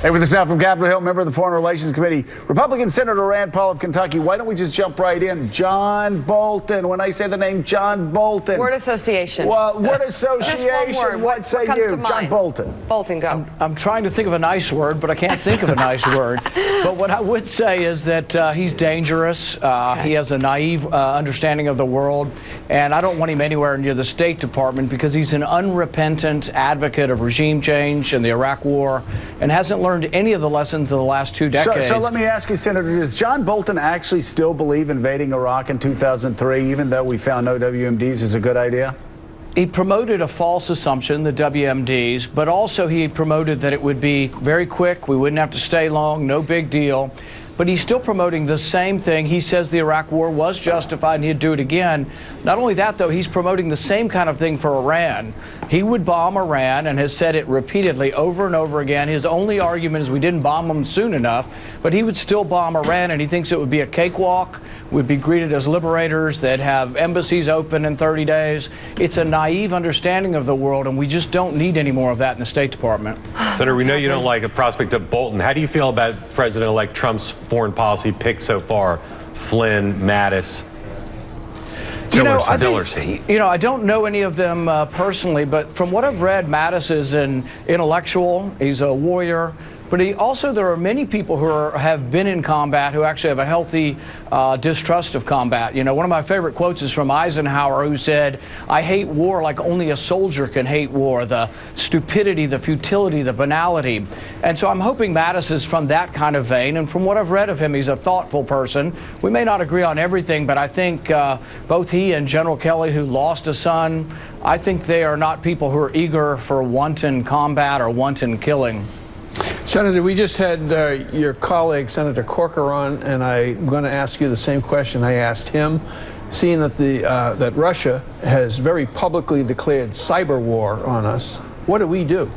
Hey, with us now from Capitol Hill, member of the Foreign Relations Committee, Republican Senator Rand Paul of Kentucky. Why don't we just jump right in? John Bolton. When I say the name John Bolton. Word association. Well, word association. Just one word. What say you? John Bolton. Bolton, go. I'm trying to think of a nice word, but I can't think of a nice word. But what I would say is that he's dangerous. He has a naive understanding of the world. And I don't want him anywhere near the State Department because he's an unrepentant advocate of regime change and the Iraq War and hasn't learned any of the lessons of the last 2 decades. So let me ask you, Senator, does John Bolton actually still believe invading Iraq in 2003, even though we found no WMDs is a good idea? He promoted a false assumption, the WMDs, but also he promoted that it would be very quick, we wouldn't have to stay long, no big deal. But he's still promoting the same thing. He says the Iraq War was justified and he'd do it again. Not only that, though, he's promoting the same kind of thing for Iran. He would bomb Iran and has said it repeatedly over and over again. His only argument is we didn't bomb them soon enough, but he would still bomb Iran, and he thinks it would be a cakewalk, would be greeted as liberators, that have embassies open in 30 days. It's a naive understanding of the world, and we just don't need any more of that in the State Department. Senator, we know you don't like the prospect of Bolton. How do you feel about President-elect Trump's foreign policy picks so far? Flynn, Mattis, Tillerson. I don't know any of them personally, but from what I've read, Mattis is an intellectual. He's a warrior. But there are many people who have been in combat who actually have a healthy distrust of combat. You know, one of my favorite quotes is from Eisenhower, who said, "I hate war like only a soldier can hate war, the stupidity, the futility, the banality." And so I'm hoping Mattis is from that kind of vein. And from what I've read of him, he's a thoughtful person. We may not agree on everything, but I think both he and General Kelly, who lost a son, I think they are not people who are eager for wanton combat or wanton killing. Senator, we just had your colleague, Senator Corker, on, and I'm going to ask you the same question I asked him. Seeing that that Russia has very publicly declared cyber war on us, what do we do?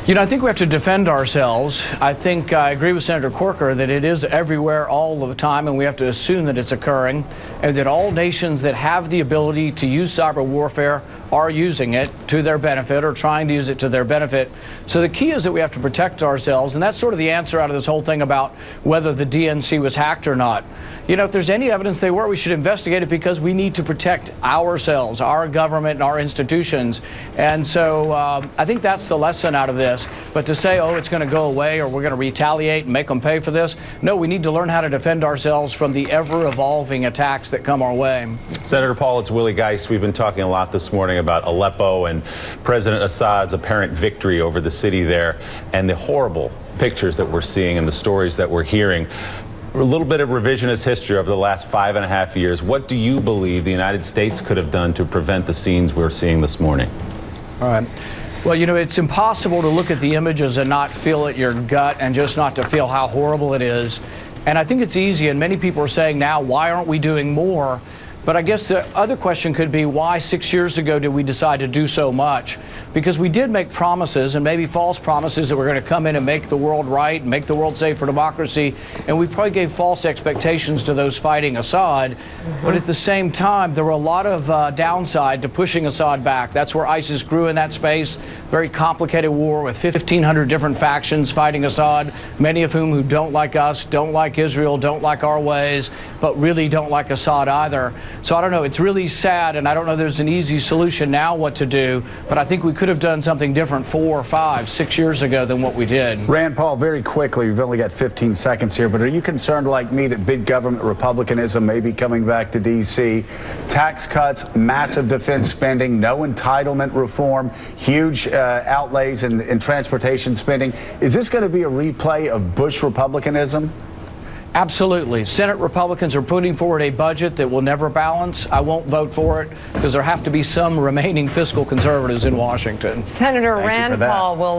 You know, I think we have to defend ourselves. I think I agree with Senator Corker that it is everywhere all the time, and we have to assume that it's occurring, and that all nations that have the ability to use cyber warfare are using it to their benefit or trying to use it to their benefit. So the key is that we have to protect ourselves, and that's sort of the answer out of this whole thing about whether the DNC was hacked or not. You know, if there's any evidence they were, we should investigate it because we need to protect ourselves, our government, and our institutions. And so I think that's the lesson out of this. But to say, oh, it's going to go away or we're going to retaliate and make them pay for this, no, we need to learn how to defend ourselves from the ever-evolving attacks that come our way. Senator Paul, it's Willie Geist. We've been talking a lot this morning about Aleppo and President Assad's apparent victory over the city there and the horrible pictures that we're seeing and the stories that we're hearing. A little bit of revisionist history over the last 5.5 years. What do you believe the United States could have done to prevent the scenes we're seeing this morning? All right. Well, you know, it's impossible to look at the images and not feel it in your gut and just not to feel how horrible it is. And I think it's easy, and many people are saying now, why aren't we doing more? But I guess the other question could be, why 6 years ago did we decide to do so much? Because we did make promises, and maybe false promises, that we're going to come in and make the world right, and make the world safe for democracy, and we probably gave false expectations to those fighting Assad. But at the same time, there were a lot of downside to pushing Assad back. That's where ISIS grew in that space. Very complicated war with 1,500 different factions fighting Assad, many of whom who don't like us, don't like Israel, don't like our ways, but really don't like Assad either. So I don't know, it's really sad, and I don't know there's an easy solution now what to do, but I think we could have done something different 4, 5, 6 years ago than what we did. Rand Paul, very quickly, we've only got 15 seconds here, but are you concerned like me that big government republicanism may be coming back to D.C.? Tax cuts, massive defense spending, no entitlement reform, huge outlays in transportation spending. Is this going to be a replay of Bush republicanism? Absolutely. Senate Republicans are putting forward a budget that will never balance. I won't vote for it because there have to be some remaining fiscal conservatives in Washington. Senator Rand Paul will